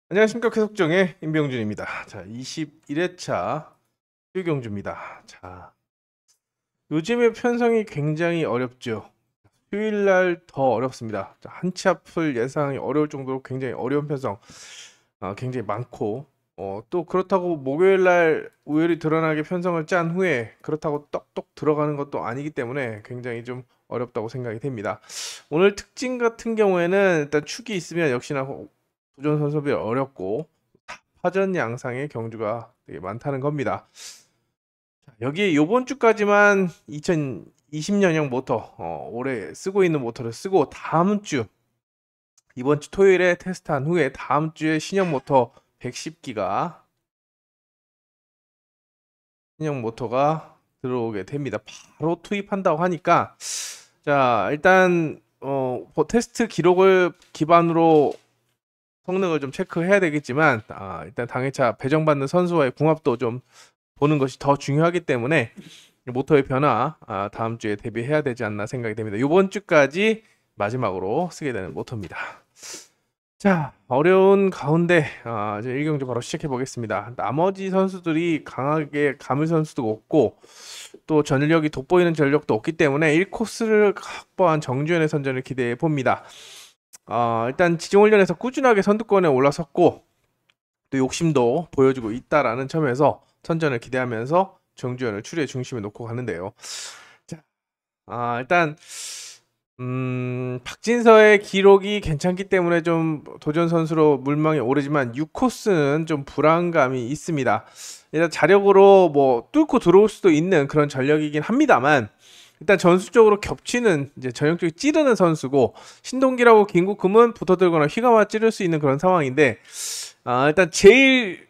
안녕하십니까. 계속정의 임병준입니다. 자, 21회차 휴경주입니다. 자, 요즘의 편성이 굉장히 어렵죠. 휴일날 더 어렵습니다. 자, 한치 앞을 예상이 어려울 정도로 굉장히 어려운 편성 굉장히 많고, 또 그렇다고 목요일날 우열이 드러나게 편성을 짠 후에 그렇다고 똑똑 들어가는 것도 아니기 때문에 굉장히 좀 어렵다고 생각이 됩니다. 오늘 특징 같은 경우에는 일단 축이 있으면 역시나 도전 선섭이 어렵고 파전 양상의 경주가 되게 많다는 겁니다. 여기에 요번 주까지만 2020년형 모터 올해 쓰고 있는 모터를 쓰고 다음 주 이번 주 토요일에 테스트한 후에 다음 주에 신형 모터 110기가 신형 모터가 들어오게 됩니다. 바로 투입한다고 하니까 자 일단 테스트 기록을 기반으로 성능을 좀 체크해야 되겠지만 일단 당회차 배정받는 선수와의 궁합도 좀 보는 것이 더 중요하기 때문에 모터의 변화 다음 주에 대비해야 되지 않나 생각이 됩니다. 이번 주까지 마지막으로 쓰게 되는 모터입니다. 자, 어려운 가운데 이제 1경주 바로 시작해 보겠습니다. 나머지 선수들이 강하게 감을 선수도 없고 또 전력이 돋보이는 전력도 없기 때문에 1코스를 확보한 정주현의 선전을 기대해 봅니다. 일단 지정훈련에서 꾸준하게 선두권에 올라섰고 또 욕심도 보여주고 있다라는 점에서 선전을 기대하면서 정주현을 추리의 중심에 놓고 가는데요. 자, 일단 박진서의 기록이 괜찮기 때문에 좀 도전 선수로 물망에 오르지만 6코스는 좀 불안감이 있습니다. 일단 자력으로 뭐 뚫고 들어올 수도 있는 그런 전력이긴 합니다만 일단 전술적으로 겹치는 이제 전형적으로 찌르는 선수고 신동기라고 김국금은 붙어들거나 휘감아 찌를 수 있는 그런 상황인데 일단 제일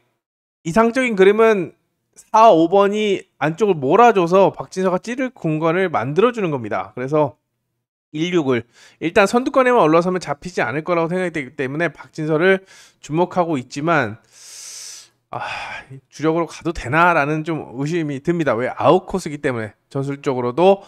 이상적인 그림은 4, 5번이 안쪽을 몰아줘서 박진서가 찌를 공간을 만들어주는 겁니다. 그래서 16을 일단 선두권에만 올라서면 잡히지 않을 거라고 생각이 되기 때문에 박진서를 주목하고 있지만 주력으로 가도 되나라는 좀 의심이 듭니다. 왜 아웃코스이기 때문에 전술적으로도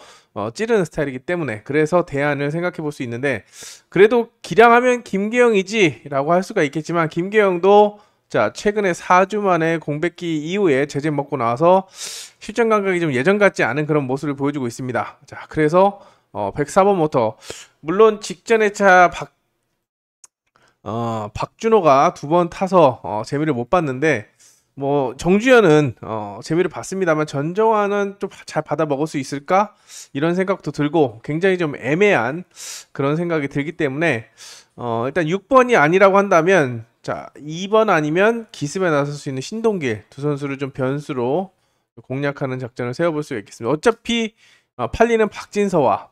찌르는 스타일이기 때문에 그래서 대안을 생각해 볼 수 있는데 그래도 기량하면 김계영이지 라고 할 수가 있겠지만 김계영도 자 최근에 4주 만에 공백기 이후에 제재 먹고 나와서 실전 감각이 좀 예전 같지 않은 그런 모습을 보여주고 있습니다. 자 그래서 104번 모터 물론 직전에 차 박준호가 두 번 타서 재미를 못 봤는데 뭐 정주현은 재미를 봤습니다만 전정환은 좀 잘 받아 먹을 수 있을까 이런 생각도 들고 굉장히 좀 애매한 그런 생각이 들기 때문에 일단 6번이 아니라고 한다면 자 2번 아니면 기습에 나설 수 있는 신동길 두 선수를 좀 변수로 공략하는 작전을 세워볼 수가 있겠습니다. 어차피 팔리는 박진서와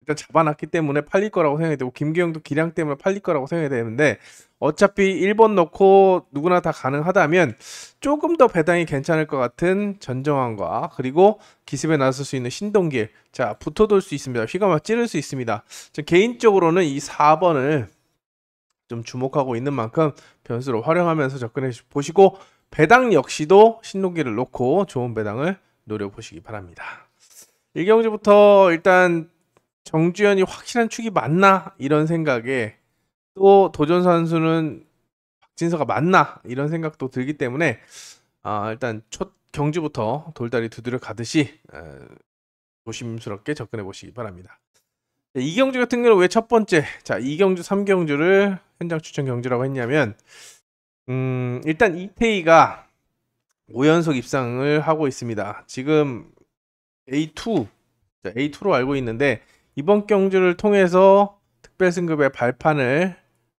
일단 잡아놨기 때문에 팔릴 거라고 생각이 되고 김기영도 기량 때문에 팔릴 거라고 생각이 되는데 어차피 1번 넣고 누구나 다 가능하다면 조금 더 배당이 괜찮을 것 같은 전정환과 그리고 기습에 나설 수 있는 신동길 자 붙어돌 수 있습니다. 휘감아 찌를 수 있습니다. 저 개인적으로는 이 4번을 좀 주목하고 있는 만큼 변수로 활용하면서 접근해 보시고 배당 역시도 신동길을 놓고 좋은 배당을 노려보시기 바랍니다. 1경주부터 일단 정주현이 확실한 축이 맞나 이런 생각에 또 도전 선수는 박진서가 맞나 이런 생각도 들기 때문에 일단 첫 경주부터 돌다리 두드려 가듯이 조심스럽게 접근해 보시기 바랍니다. 이 경주 같은 경우는 왜 첫 번째 자 2경주 3경주를 현장 추천 경주라고 했냐면 일단 이태희가 5연속 입상을 하고 있습니다. 지금 A2로 알고 있는데 이번 경주를 통해서 특별 승급의 발판을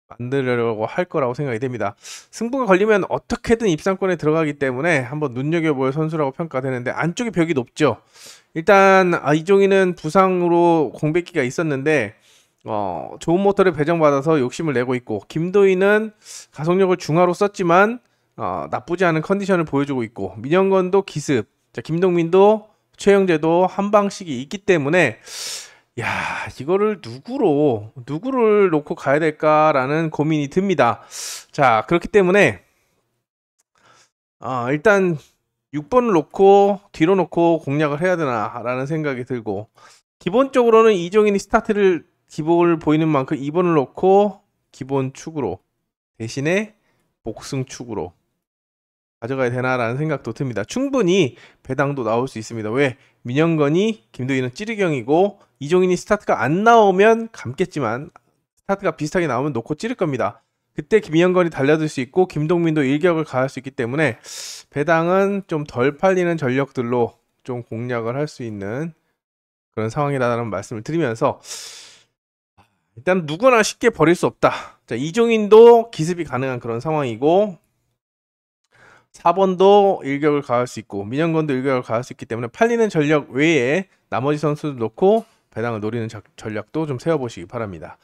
만들려고 할 거라고 생각이 됩니다. 승부가 걸리면 어떻게든 입상권에 들어가기 때문에 한번 눈여겨볼 선수라고 평가되는데 안쪽에 벽이 높죠. 일단 이종희는 부상으로 공백기가 있었는데 좋은 모터를 배정받아서 욕심을 내고 있고 김도희는 가속력을 중하로 썼지만 나쁘지 않은 컨디션을 보여주고 있고 민영건도 기습 자, 김동민도 최영재도 한 방씩이 있기 때문에 야 이거를 누구를 놓고 가야 될까라는 고민이 듭니다. 자 그렇기 때문에 일단 6번을 놓고 뒤로 놓고 공략을 해야 되나라는 생각이 들고 기본적으로는 이종인이 스타트를 기복을 보이는 만큼 2번을 놓고 기본 축으로 대신에 복승축으로 가져가야 되나라는 생각도 듭니다. 충분히 배당도 나올 수 있습니다. 왜? 민영건이, 김도희는 찌르경이고 이종인이 스타트가 안 나오면 감겠지만 스타트가 비슷하게 나오면 놓고 찌를 겁니다. 그때 김영건이 달려들 수 있고 김동민도 일격을 가할 수 있기 때문에 배당은 좀 덜 팔리는 전력들로 좀 공략을 할 수 있는 그런 상황이라는 말씀을 드리면서 일단 누구나 쉽게 버릴 수 없다. 자, 이종인도 기습이 가능한 그런 상황이고 4번도 일격을 가할 수 있고 민영건도 일격을 가할 수 있기 때문에 팔리는 전력 외에 나머지 선수들 놓고 배당을 노리는 전략도 좀 세워보시기 바랍니다.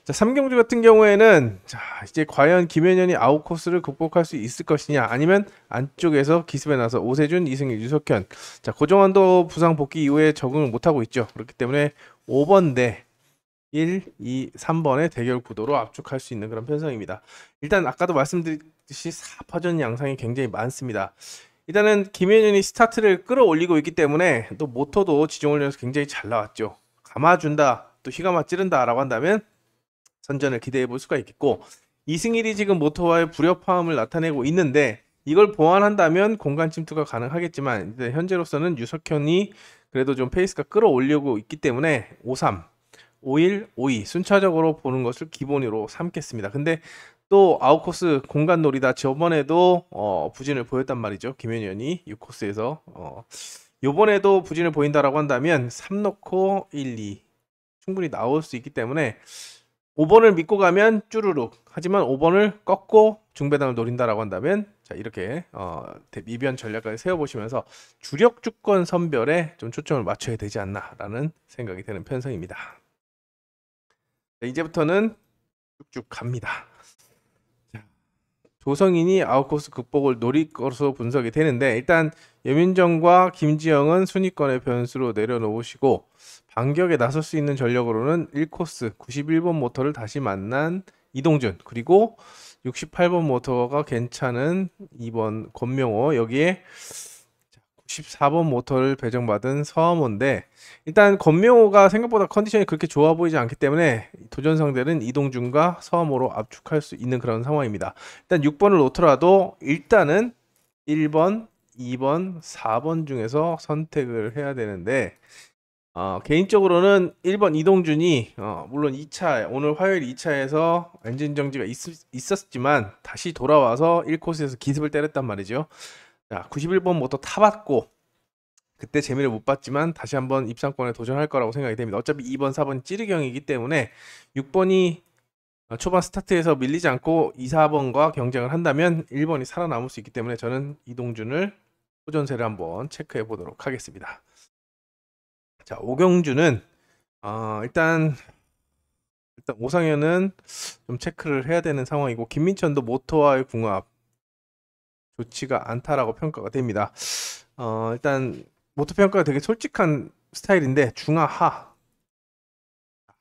자, 3경주 같은 경우에는 자, 이제 과연 김현현이 아웃코스를 극복할 수 있을 것이냐 아니면 안쪽에서 기습에 나서 오세준, 이승일, 유석현 자, 고정환도 부상 복귀 이후에 적응을 못하고 있죠. 그렇기 때문에 5번 대 1, 2, 3번의 대결 구도로 압축할 수 있는 그런 편성입니다. 일단 아까도 말씀드렸듯이 4파전 양상이 굉장히 많습니다. 일단은 김현현이 스타트를 끌어올리고 있기 때문에 또 모토도 지정훈련에서 굉장히 잘 나왔죠. 감아준다, 또 휘감아 찌른다 라고 한다면 선전을 기대해 볼 수가 있겠고 이승일이 지금 모토와의 불협화음을 나타내고 있는데 이걸 보완한다면 공간 침투가 가능하겠지만 현재로서는 유석현이 그래도 좀 페이스가 끌어올리고 있기 때문에 5-3 5-1, 5-2 순차적으로 보는 것을 기본으로 삼겠습니다. 근데 또 아웃코스 공간 놀이다 저번에도 부진을 보였단 말이죠. 김현현이 6코스에서 요번에도 부진을 보인다라고 한다면 3 넣고 1, 2 충분히 나올 수 있기 때문에 5번을 믿고 가면 쭈루룩 하지만 5번을 꺾고 중배당을 노린다라고 한다면 자 이렇게 미변 전략을 세워보시면서 주력 주권 선별에 좀 초점을 맞춰야 되지 않나라는 생각이 드는 편성입니다. 자, 이제부터는 쭉쭉 갑니다. 자, 조성인이 아웃코스 극복을 노릴 것으로 분석이 되는데 일단 여민정과 김지영은 순위권의 변수로 내려놓으시고 반격에 나설 수 있는 전력으로는 1코스 91번 모터를 다시 만난 이동준 그리고 68번 모터가 괜찮은 2번 권명호 여기에 94번 모터를 배정받은 서하모인데 일단 권명호가 생각보다 컨디션이 그렇게 좋아 보이지 않기 때문에 도전 상대는 이동준과 서하모로 압축할 수 있는 그런 상황입니다. 일단 6번을 놓더라도 일단은 1번, 2번, 4번 중에서 선택을 해야 되는데 개인적으로는 1번 이동준이 물론 2차 오늘 화요일 2차에서 엔진 정지가 있었지만 다시 돌아와서 1코스에서 기습을 때렸단 말이죠. 자, 91번 모터 타봤고 그때 재미를 못 봤지만 다시 한번 입상권에 도전할 거라고 생각이 됩니다. 어차피 2번, 4번 찌르경이기 때문에 6번이 초반 스타트에서 밀리지 않고 2, 4번과 경쟁을 한다면 1번이 살아남을 수 있기 때문에 저는 이동준을 호전세를 한번 체크해 보도록 하겠습니다. 자, 오경주는 일단 오상현은 좀 체크를 해야 되는 상황이고 김민천도 모토와의 궁합 좋지가 않다라고 평가가 됩니다. 일단 모토 평가가 되게 솔직한 스타일인데 중하하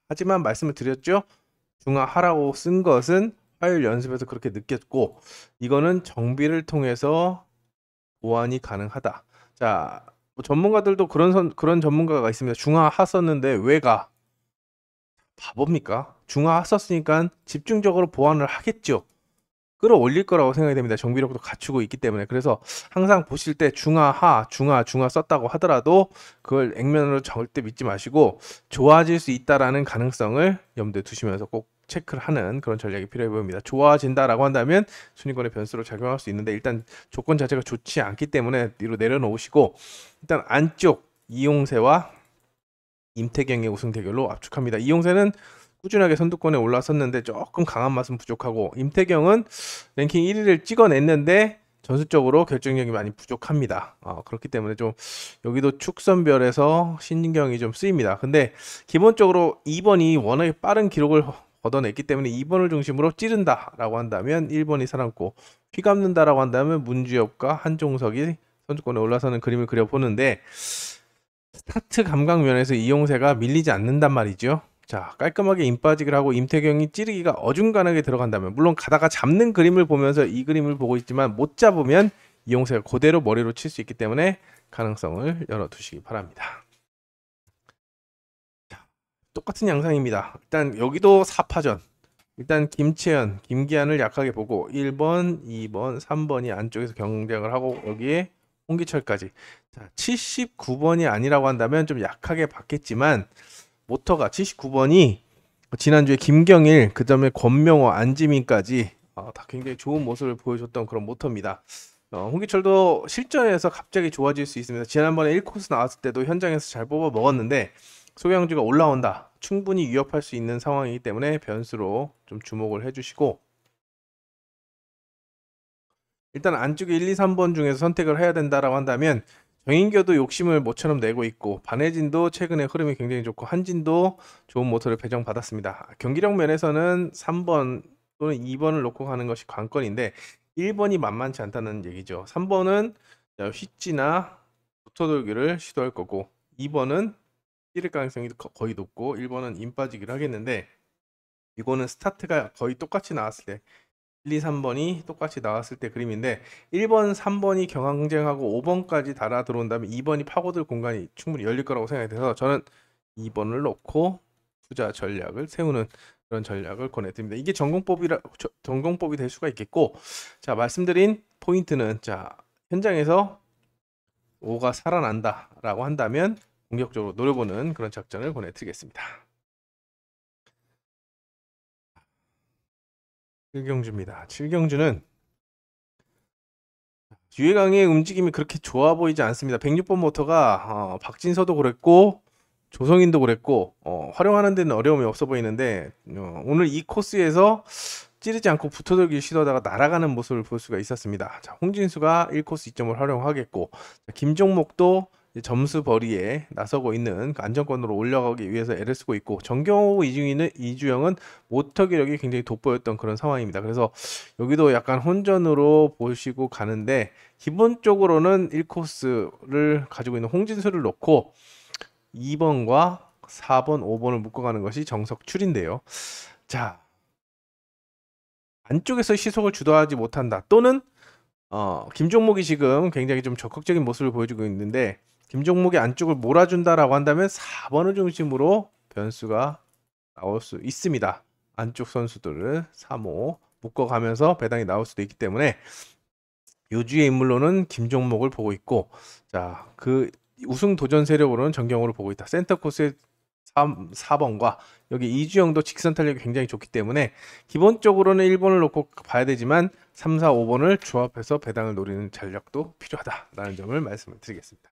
하지만 말씀을 드렸죠. 중하하라고 쓴 것은 화요일 연습에서 그렇게 느꼈고 이거는 정비를 통해서 보완이 가능하다. 자, 뭐 전문가들도 그런 전문가가 있습니다. 중하하 썼는데 왜 가? 바보입니까? 중하하 썼으니까 집중적으로 보완을 하겠죠. 끌어올릴 거라고 생각이 됩니다. 정비력도 갖추고 있기 때문에. 그래서 항상 보실 때 중하 썼다고 하더라도 그걸 액면으로 절대 믿지 마시고 좋아질 수 있다라는 가능성을 염두에 두시면서 꼭 체크를 하는 그런 전략이 필요해 보입니다. 좋아진다라고 한다면 순위권의 변수로 작용할 수 있는데 일단 조건 자체가 좋지 않기 때문에 뒤로 내려놓으시고 일단 안쪽 이용세와 임태경의 우승 대결로 압축합니다. 이용세는 꾸준하게 선두권에 올라섰는데 조금 강한 맛은 부족하고 임태경은 랭킹 1위를 찍어냈는데 전술적으로 결정력이 많이 부족합니다. 그렇기 때문에 좀 여기도 축선별에서 신경이 좀 쓰입니다. 근데 기본적으로 2번이 워낙에 빠른 기록을 걷어냈기 때문에 2번을 중심으로 찌른다라고 한다면 1번이 살아남고 휘감는다라고 한다면 문주엽과 한종석이 선두권에 올라서는 그림을 그려보는데 스타트 감각 면에서 이용세가 밀리지 않는단 말이죠. 자, 깔끔하게 임빠지기를 하고 임태경이 찌르기가 어중간하게 들어간다면 물론 가다가 잡는 그림을 보면서 이 그림을 보고 있지만 못 잡으면 이용세가 그대로 머리로 칠 수 있기 때문에 가능성을 열어두시기 바랍니다. 자, 똑같은 양상입니다. 일단 여기도 4파전 일단 김채연, 김기한을 약하게 보고 1번, 2번, 3번이 안쪽에서 경쟁을 하고 여기에 홍기철까지. 자, 79번이 아니라고 한다면 좀 약하게 봤겠지만 모터가 79번이 지난주에 김경일, 그다음에 권명호, 안지민까지 다 굉장히 좋은 모습을 보여줬던 그런 모터입니다. 홍기철도 실전에서 갑자기 좋아질 수 있습니다. 지난번에 1코스 나왔을 때도 현장에서 잘 뽑아 먹었는데 소경주가 올라온다. 충분히 위협할 수 있는 상황이기 때문에 변수로 좀 주목을 해주시고 일단 안쪽에 1, 2, 3번 중에서 선택을 해야 된다라고 한다면 정인교도 욕심을 모처럼 내고 있고 반혜진도 최근에 흐름이 굉장히 좋고 한진도 좋은 모터를 배정받았습니다. 경기력 면에서는 3번 또는 2번을 놓고 가는 것이 관건인데 1번이 만만치 않다는 얘기죠. 3번은 휘지나 붙어돌기를 시도할 거고 2번은 찌를 가능성이 거의 높고 1번은 임 빠지기를 하겠는데 이거는 스타트가 거의 똑같이 나왔을 때 1, 2, 3번이 똑같이 나왔을 때 그림인데 1번, 3번이 경쟁하고 5번까지 달아 들어온다면 2번이 파고들 공간이 충분히 열릴 거라고 생각이 돼서 저는 2번을 놓고 투자 전략을 세우는 그런 전략을 권해드립니다. 이게 전공법이 될 수가 있겠고 자 말씀드린 포인트는 자 현장에서 5가 살아난다 라고 한다면 공격적으로 노려보는 그런 작전을 권해드리겠습니다. 7경주입니다. 7경주는 유해강의 움직임이 그렇게 좋아 보이지 않습니다. 106번 모터가 박진서도 그랬고 조성인도 그랬고 활용하는 데는 어려움이 없어 보이는데 오늘 이 코스에서 찌르지 않고 붙어들기 시도하다가 날아가는 모습을 볼 수가 있었습니다. 자, 홍진수가 1코스 2점을 활용하겠고 자, 김종목도 점수 벌이에 나서고 있는 그 안정권으로 올라가기 위해서 애를 쓰고 있고 정경호, 이주영은 모터 기력이 굉장히 돋보였던 그런 상황입니다. 그래서 여기도 약간 혼전으로 보시고 가는데 기본적으로는 1코스를 가지고 있는 홍진수를 놓고 2번과 4번, 5번을 묶어가는 것이 정석출인데요. 자, 안쪽에서 시속을 주도하지 못한다. 또는 김종목이 지금 굉장히 좀 적극적인 모습을 보여주고 있는데 김종목이 안쪽을 몰아준다라고 한다면 4번을 중심으로 변수가 나올 수 있습니다. 안쪽 선수들을 3호 묶어가면서 배당이 나올 수도 있기 때문에 요주의 인물로는 김종목을 보고 있고 자, 그 우승 도전 세력으로는 정경호를 보고 있다. 센터 코스의 4번과 여기 이주영도 직선 탄력이 굉장히 좋기 때문에 기본적으로는 1번을 놓고 봐야 되지만 3, 4, 5번을 조합해서 배당을 노리는 전략도 필요하다라는 점을 말씀을 드리겠습니다.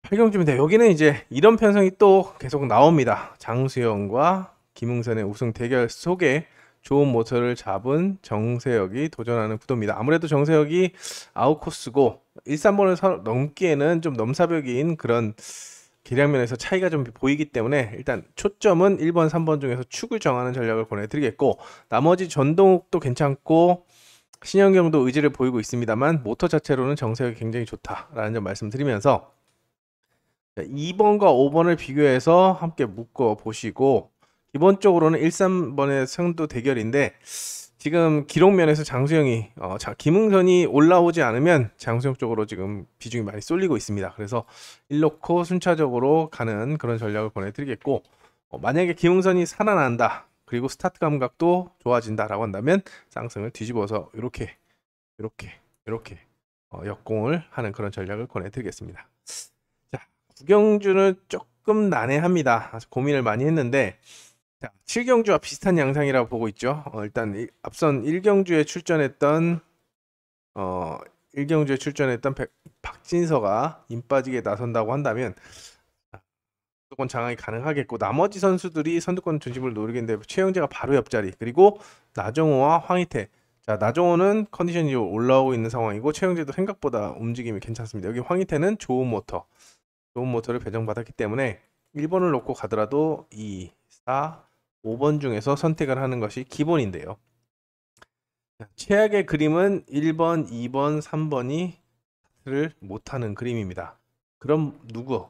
8경주입니다. 여기는 이제 이런 편성이 또 계속 나옵니다. 장수영과 김웅선의 우승 대결 속에 좋은 모터를 잡은 정세혁이 도전하는 구도입니다. 아무래도 정세혁이 아웃코스고 1, 3번을 넘기에는 좀 넘사벽인 그런 계량면에서 차이가 좀 보이기 때문에 일단 초점은 1번, 3번 중에서 축을 정하는 전략을 권해드리겠고 나머지 전동욱도 괜찮고 신현경도 의지를 보이고 있습니다만 모터 자체로는 정세혁이 굉장히 좋다라는 점 말씀드리면서 2번과 5번을 비교해서 함께 묶어 보시고 기본적으로는 1, 3번의 승도 대결인데 지금 기록면에서 장수영이 김웅선이 올라오지 않으면 장수영 쪽으로 지금 비중이 많이 쏠리고 있습니다. 그래서 1놓고 순차적으로 가는 그런 전략을 권해드리겠고 만약에 김웅선이 살아난다 그리고 스타트 감각도 좋아진다라고 한다면 쌍승을 뒤집어서 이렇게 역공을 하는 그런 전략을 권해드리겠습니다. 자, 구경주는 조금 난해합니다. 아주 고민을 많이 했는데 자, 7경주와 비슷한 양상이라고 보고 있죠. 일단 앞선 1경주에 출전했던 1경주에 출전했던 박진서가 임 빠지게 나선다고 한다면 선두권 장악이 가능하겠고 나머지 선수들이 선두권 중심을 노리겠는데 최영재가 바로 옆자리 그리고 나정호와 황희태 자 나정호는 컨디션이 올라오고 있는 상황이고 최영재도 생각보다 움직임이 괜찮습니다. 여기 황희태는 좋은 모터를 배정받았기 때문에 1번을 놓고 가더라도 2, 4, 5번 중에서 선택을 하는 것이 기본인데요. 최악의 그림은 1번, 2번, 3번이 스타트를 못하는 그림입니다. 그럼 누구?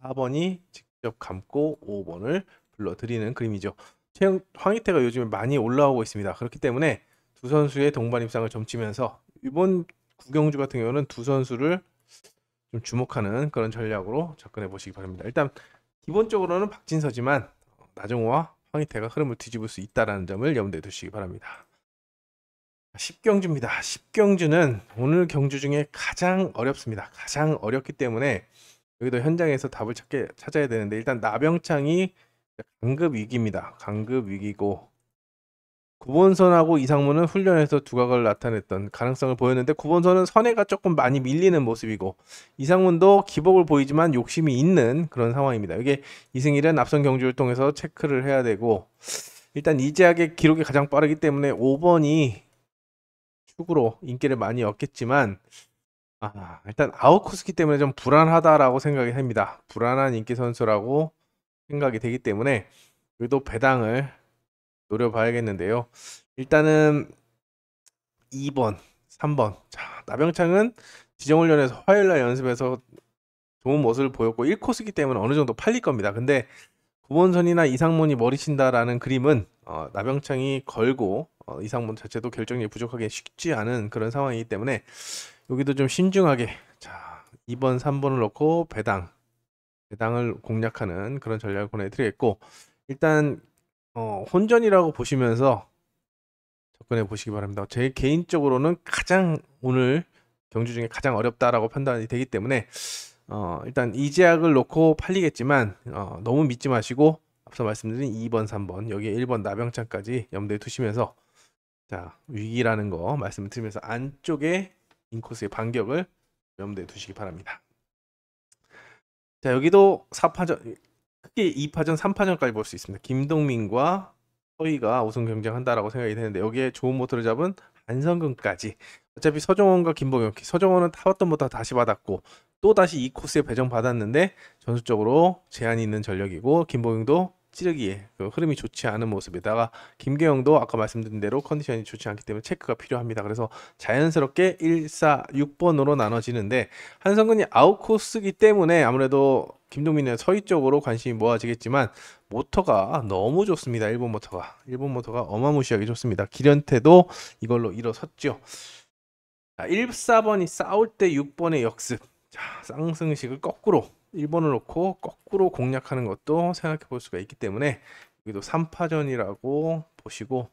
4번이 직접 감고 5번을 불러들이는 그림이죠. 황희태가 요즘에 많이 올라오고 있습니다. 그렇기 때문에 두 선수의 동반 입상을 점치면서 이번 구경주 같은 경우는 두 선수를 좀 주목하는 그런 전략으로 접근해 보시기 바랍니다. 일단 기본적으로는 박진서지만 나정호와 황희태가 흐름을 뒤집을 수 있다는 점을 염두에 두시기 바랍니다. 10경주입니다. 10경주는 오늘 경주 중에 가장 어렵습니다. 가장 어렵기 때문에 여기도 현장에서 답을 찾아야 되는데, 일단 나병창이 강급 위기입니다. 강급 위기고, 구본선하고 이상문은 훈련에서 두각을 나타냈던 가능성을 보였는데, 구본선은 선회가 조금 많이 밀리는 모습이고, 이상문도 기복을 보이지만 욕심이 있는 그런 상황입니다. 이게 이승일은 앞선 경주를 통해서 체크를 해야 되고, 일단 이재학의 기록이 가장 빠르기 때문에 5번이 축으로 인기를 많이 얻겠지만, 일단 아웃코스기 때문에 좀 불안하다라고 생각이 됩니다. 불안한 인기 선수라고 생각이 되기 때문에 그래도 배당을 노려봐야겠는데요. 일단은 2번, 3번. 자, 나병창은 지정훈련에서 화요일날 연습에서 좋은 모습을 보였고 1코스기 때문에 어느 정도 팔릴 겁니다. 근데 구본선이나 이상문이 머리 친다라는 그림은 나병창이 걸고 이상문 자체도 결정력이 부족하게 쉽지 않은 그런 상황이기 때문에 여기도 좀 신중하게, 자, 2번, 3번을 넣고 배당을 공략하는 그런 전략을 보내드리겠고, 일단 혼전이라고 보시면서 접근해 보시기 바랍니다. 제 개인적으로는 가장 오늘 경주 중에 가장 어렵다라고 판단이 되기 때문에 일단 이제약을 놓고 팔리겠지만 너무 믿지 마시고 앞서 말씀드린 2번, 3번, 여기에 1번 나병창까지 염두에 두시면서, 자, 위기라는 거 말씀을 드리면서 안쪽에 인코스의 반격을 염두에 두시기 바랍니다. 자, 여기도 4파전, 크게 2파전, 3파전까지 볼 수 있습니다. 김동민과 서희가 우승 경쟁한다라고 생각이 되는데, 여기에 좋은 모터를 잡은 안성근까지, 어차피 서정원과 김봉영, 서정원은 타봤던 모터 다시 받았고 또 다시 이 코스에 배정받았는데 전술적으로 제한이 있는 전력이고, 김봉영도 찌르기에 그 흐름이 좋지 않은 모습에다가 김계영도 아까 말씀드린 대로 컨디션이 좋지 않기 때문에 체크가 필요합니다. 그래서 자연스럽게 1, 4, 6번으로 나눠지는데, 한성근이 아웃코스기 때문에 아무래도 김동민의 서희 쪽으로 관심이 모아지겠지만 모터가 너무 좋습니다. 일본 모터가 어마무시하게 좋습니다. 기련태도 이걸로 일어섰죠. 자, 1, 4번이 싸울 때 6번의 역습. 자, 쌍승식을 거꾸로 1번을 놓고 거꾸로 공략하는 것도 생각해 볼 수가 있기 때문에 여기도 3파전이라고 보시고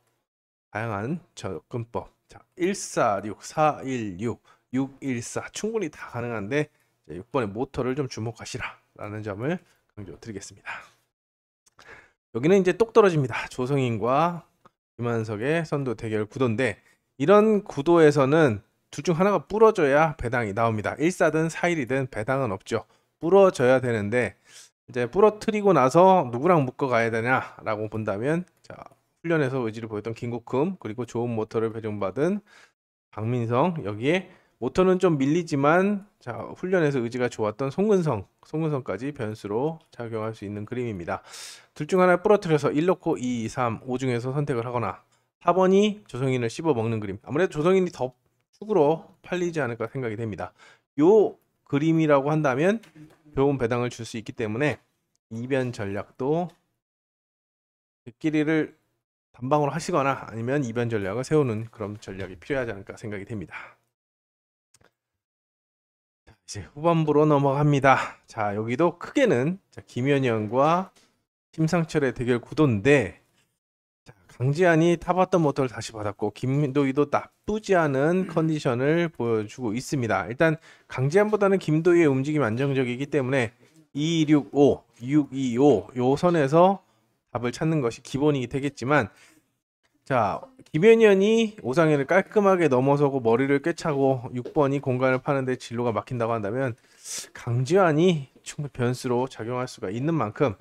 다양한 접근법, 자, 146, 416, 614 충분히 다 가능한데 6번의 모터를 좀 주목하시라 라는 점을 강조드리겠습니다. 여기는 이제 똑 떨어집니다. 조성인과 김한석의 선두 대결 구도인데, 이런 구도에서는 둘 중 하나가 부러져야 배당이 나옵니다. 1사든 4일이든 배당은 없죠. 부러져야 되는데, 이제 부러뜨리고 나서 누구랑 묶어 가야 되냐라고 본다면, 자, 훈련에서 의지를 보였던 김국흠, 그리고 좋은 모터를 배정받은 박민성, 여기에 모터는 좀 밀리지만 자, 훈련에서 의지가 좋았던 송근성까지 변수로 작용할 수 있는 그림입니다. 둘 중 하나 부러뜨려서 1 넣고 2, 3, 5 중에서 선택을 하거나 4번이 조성인을 씹어 먹는 그림. 아무래도 조성인이 더 축으로 팔리지 않을까 생각이 됩니다. 요 그림이라고 한다면 좋은 배당을 줄 수 있기 때문에 이변 전략도 길이를 단방으로 하시거나 아니면 이변 전략을 세우는 그런 전략이 필요하지 않을까 생각이 됩니다. 자, 이제 후반부로 넘어갑니다. 자, 여기도 크게는 김현영과 심상철의 대결 구도인데, 자, 강지한이 타봤던 모터를 다시 받았고 김도희도 나쁘지 않은 컨디션을 보여주고 있습니다. 일단 강지한보다는 김도희의 움직임이 안정적이기 때문에 265, 625 요 선에서 답을 찾는 것이 기본이 되겠지만, 자, 김현현이 오상현을 깔끔하게 넘어서고 머리를 꿰차고 6번이 공간을 파는데 진로가 막힌다고 한다면 강지환이 충분히 변수로 작용할 수가 있는 만큼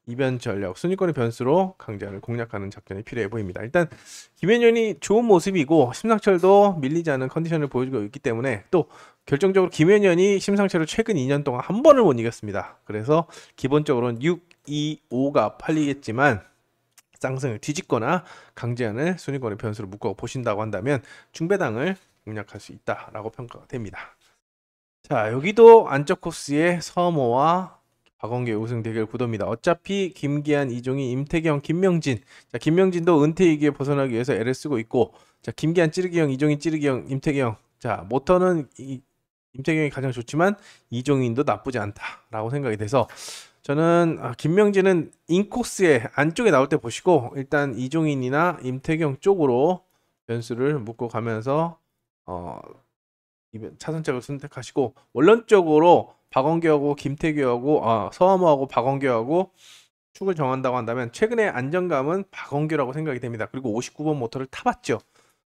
이변 전략, 순위권의 변수로 강지환을 공략하는 작전이 필요해 보입니다. 일단 김현현이 좋은 모습이고 심상철도 밀리지 않은 컨디션을 보여주고 있기 때문에, 또 결정적으로 김현현이 심상철을 최근 2년 동안 한 번을 못 이겼습니다. 그래서 기본적으로는 6, 2, 5가 팔리겠지만 쌍승을 뒤집거나 강지한을 순위권의 변수로 묶어 보신다고 한다면 중배당을 공략할 수 있다라고 평가가 됩니다. 자, 여기도 안쪽 코스의 서모와 박원계 우승 대결 구도입니다. 어차피 김기한, 이종희, 임태경, 김명진. 자, 김명진도 은퇴 위기에 벗어나기 위해서 애를 쓰고 있고, 자, 김기한 찌르기형, 이종희 찌르기형, 임태경. 자, 모터는 임태경이 가장 좋지만 이종인도 나쁘지 않다라고 생각이 돼서 저는 김명진은 인코스의 안쪽에 나올 때 보시고 일단 이종인이나 임태경 쪽으로 변수를 묶고 가면서 어, 차선책을 선택하시고 원론적으로 박원규하고 김태규하고 서하모하고 박원규하고 축을 정한다고 한다면 최근의 안정감은 박원규라고 생각이 됩니다. 그리고 59번 모터를 타봤죠.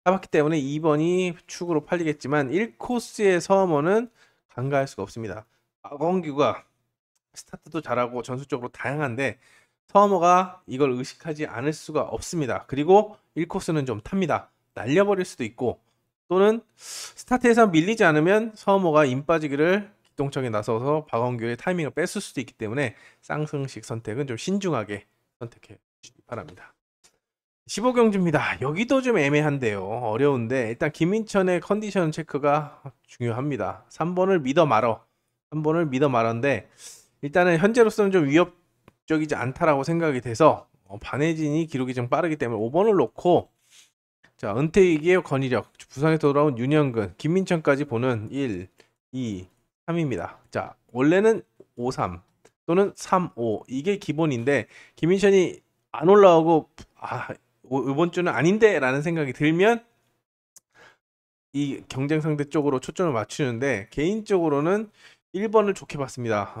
타봤기 때문에 2번이 축으로 팔리겠지만 1코스의 서하모는 간과할 수가 없습니다. 박원규가 스타트도 잘하고 전술적으로 다양한데 서머가 이걸 의식하지 않을 수가 없습니다. 그리고 1코스는 좀 탑니다. 날려버릴 수도 있고 또는 스타트에서 밀리지 않으면 서머가 임 빠지기를 기동청에 나서서 박원규의 타이밍을 뺐을 수도 있기 때문에 쌍승식 선택은 좀 신중하게 선택해 주시기 바랍니다. 15경주입니다. 여기도 좀 애매한데요. 어려운데 일단 김민천의 컨디션 체크가 중요합니다. 3번을 믿어 말어. 3번을 믿어 말어인데 일단은 현재로서는 좀 위협적이지 않다라고 생각이 돼서 반혜진이 기록이 좀 빠르기 때문에 5번을 놓고 자 은퇴 위기의 권위력 부상에서 돌아온 윤영근 김민천까지 보는 1, 2, 3입니다. 자 원래는 5, 3 또는 3, 5 이게 기본인데 김민천이 안 올라오고 이번 주는 아닌데 라는 생각이 들면 이 경쟁 상대 쪽으로 초점을 맞추는데 개인적으로는 1번을 좋게 봤습니다.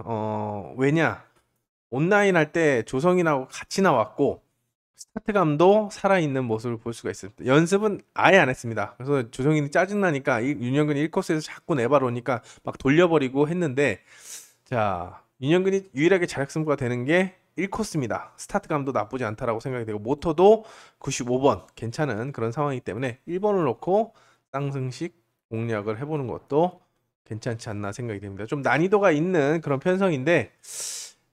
왜냐 온라인 할 때 조성인하고 같이 나왔고 스타트감도 살아있는 모습을 볼 수가 있습니다. 연습은 아예 안 했습니다. 그래서 조성인이 짜증나니까 윤영근이 1코스에서 자꾸 내바로니까 막 돌려버리고 했는데 자 윤영근이 유일하게 자력승부가 되는 게 1코스입니다. 스타트감도 나쁘지 않다라고 생각이 되고 모터도 95번 괜찮은 그런 상황이기 때문에 1번을 놓고 쌍승식 공략을 해보는 것도 괜찮지 않나 생각이 됩니다. 좀 난이도가 있는 그런 편성인데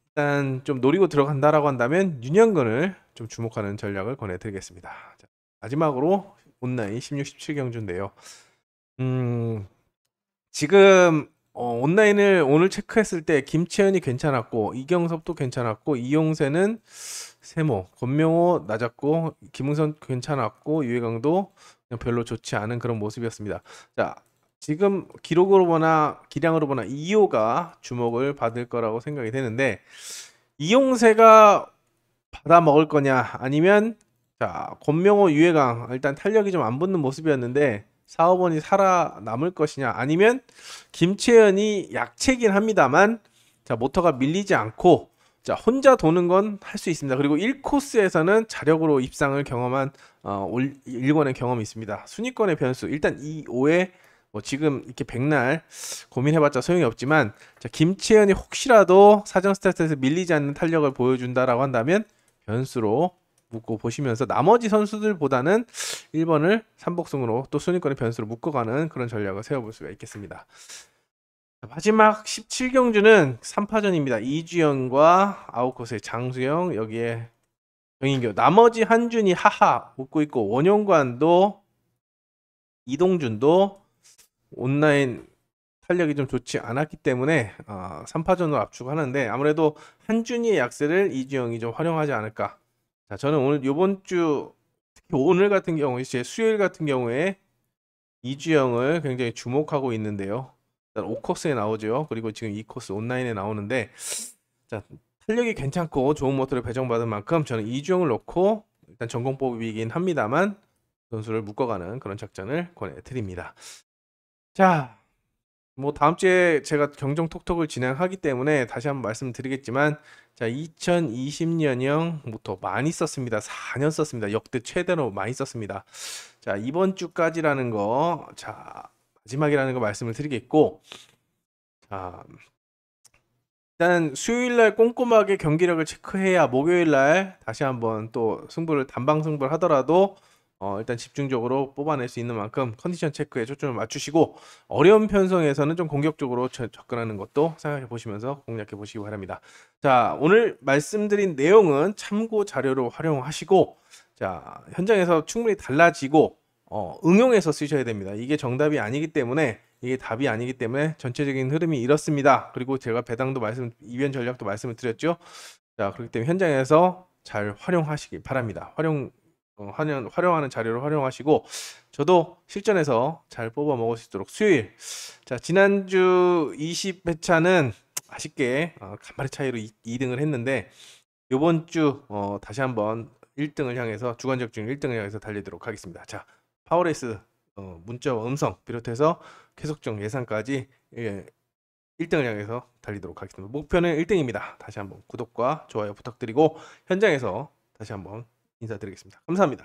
일단 좀 노리고 들어간다라고 한다면 윤영근을 좀 주목하는 전략을 권해드리겠습니다. 자, 마지막으로 온라인 16, 17경주인데요. 지금 온라인을 오늘 체크했을 때 김채연이 괜찮았고 이경섭도 괜찮았고 이용세는 세모, 권명호 낮았고 김웅선 괜찮았고 유해강도 별로 좋지 않은 그런 모습이었습니다. 자 지금 기록으로 보나 기량으로 보나 이호가 주목을 받을 거라고 생각이 되는데 이용세가 받아 먹을 거냐 아니면 자 권명호 유해강 일단 탄력이 좀 안 붙는 모습이었는데 4, 5번이 살아남을 것이냐 아니면 김채연이 약체긴 합니다만 자 모터가 밀리지 않고 자 혼자 도는 건 할 수 있습니다. 그리고 1코스에서는 자력으로 입상을 경험한 1권의 경험이 있습니다. 순위권의 변수 일단 이 5에 뭐 지금 이렇게 백날 고민해봤자 소용이 없지만 자 김채연이 혹시라도 사전 스타트에서 밀리지 않는 탄력을 보여준다라고 한다면 변수로 묶고 보시면서 나머지 선수들보다는 1번을 삼복승으로 또 순위권의 변수로 묶어가는 그런 전략을 세워볼 수가 있겠습니다. 마지막 17경주는 3파전입니다. 이주영과 아웃코스의 장수영 여기에 정인교 나머지 한준이 하하 웃고 있고 원용관도 이동준도 온라인 탄력이 좀 좋지 않았기 때문에 3파전으로 압축하는데 아무래도 한준이의 약세를 이주영이 좀 활용하지 않을까. 자, 저는 오늘 요번 주 특히 오늘 같은 경우에 수요일 같은 경우에 이주영을 굉장히 주목하고 있는데요. 일단 5코스에 나오죠. 그리고 지금 2코스 온라인에 나오는데 자, 탄력이 괜찮고 좋은 모터를 배정받은 만큼 저는 이주영을 넣고 일단 전공법이긴 합니다만 선수를 묶어가는 그런 작전을 권해드립니다. 자, 뭐 다음 주에 제가 경정 톡톡을 진행하기 때문에 다시 한번 말씀드리겠지만 자 2020년형 모터 많이 썼습니다. 4년 썼습니다. 역대 최대로 많이 썼습니다. 자 이번 주까지라는 거 자 마지막이라는 거 말씀을 드리겠고 자 일단 수요일날 꼼꼼하게 경기력을 체크해야 목요일날 다시 한번 또 승부를 단방 승부를 하더라도 일단 집중적으로 뽑아낼 수 있는 만큼 컨디션 체크에 초점을 맞추시고 어려운 편성에서는 좀 공격적으로 접근하는 것도 생각해 보시면서 공략해 보시기 바랍니다. 자 오늘 말씀드린 내용은 참고 자료로 활용하시고 자 현장에서 충분히 달라지고 응용해서 쓰셔야 됩니다. 이게 정답이 아니기 때문에 이게 답이 아니기 때문에 전체적인 흐름이 이렇습니다. 그리고 제가 배당도 이변 전략도 말씀을 드렸죠. 자 그렇기 때문에 현장에서 잘 활용하시기 바랍니다. 활용하는 자료를 활용하시고 저도 실전에서 잘 뽑아 먹을 수 있도록 수요일 자 지난주 20회차는 아쉽게 간발의 차이로 2등을 했는데 요번 주 다시 한번 1등을 향해서 주관적 중 1등을 향해서 달리도록 하겠습니다. 자, 파워레이스 문자와 음성 비롯해서 계속적 예상까지 1등을 향해서 달리도록 하겠습니다. 목표는 1등입니다. 다시 한번 구독과 좋아요 부탁드리고 현장에서 다시 한번 인사드리겠습니다. 감사합니다.